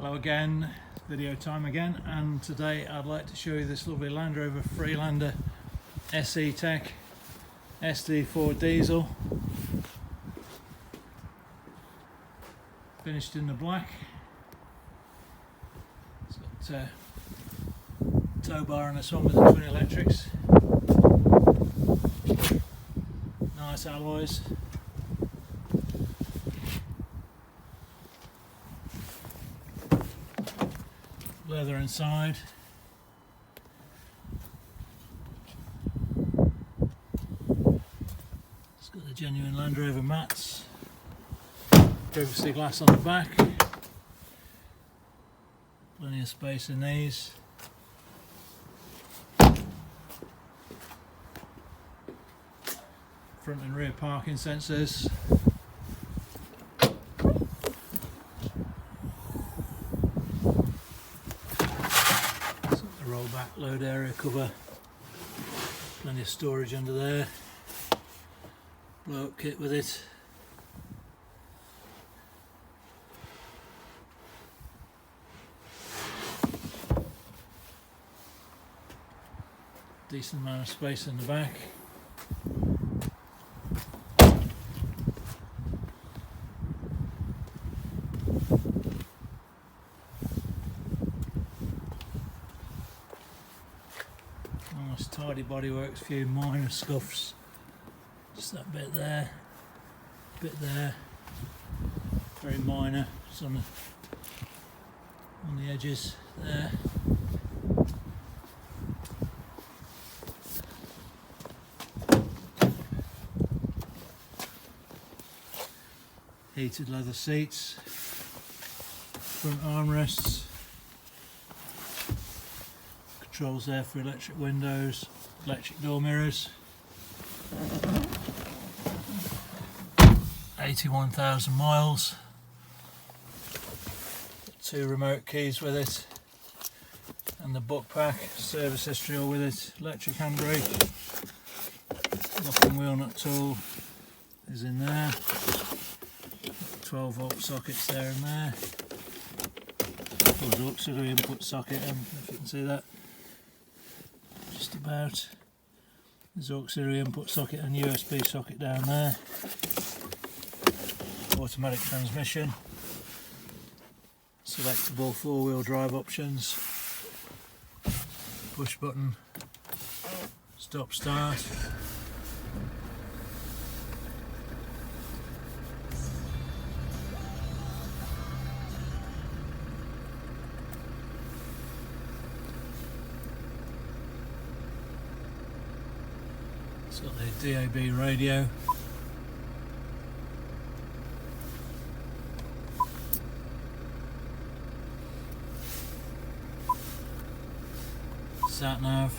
Hello again, video time again, and today I'd like to show you this lovely Land Rover Freelander SE Tech SD4 diesel, finished in the black. It's got tow bar on this one with the twin electrics, nice alloys. Leather inside. It's got the genuine Land Rover mats, privacy glass on the back, plenty of space in these. Front and rear parking sensors. Roll back load area cover, plenty of storage under there, blow up kit with it. Decent amount of space in the back. Nice tidy bodywork, a few minor scuffs, just that bit there, very minor, some on the edges there. Heated leather seats, front armrests. Controls there for electric windows, electric door mirrors. 81,000 miles. Two remote keys with it, and the book pack, service history all with it. Electric handbrake, lock and wheel nut tool is in there. 12-volt sockets there and there. There's auxiliary input socket, if you can see that. Just about. There's auxiliary input socket and USB socket down there. Automatic transmission. Selectable 4-wheel drive options. Push button. Stop start. It's got the DAB radio. Sat nav.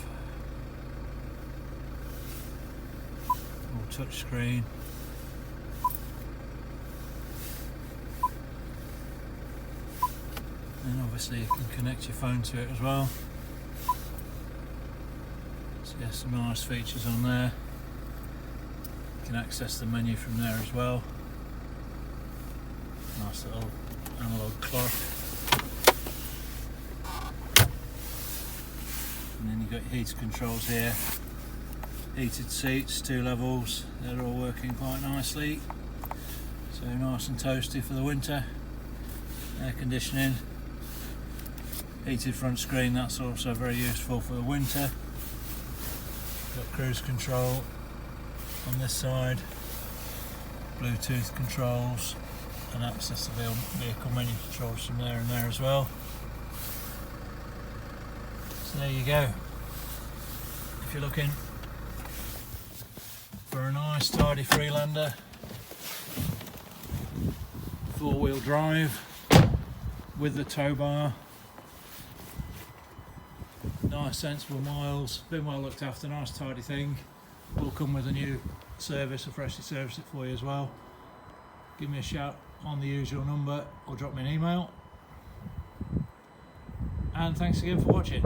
All touch screen. And obviously you can connect your phone to it as well. So yeah, some nice features on there. You can access the menu from there as well. Nice little analog clock. And then you've got your heated controls here. Heated seats, 2 levels. They're all working quite nicely. So nice and toasty for the winter. Air conditioning. Heated front screen, that's also very useful for the winter. Got cruise control on this side, Bluetooth controls, and access to vehicle menu controls from there and there as well. So there you go. If you're looking for a nice tidy Freelander, 4-wheel drive with the tow bar, nice sensible miles, been well looked after, nice tidy thing. Will come with a new service, a freshly service it for you as well. Give me a shout on the usual number or drop me an email. And thanks again for watching.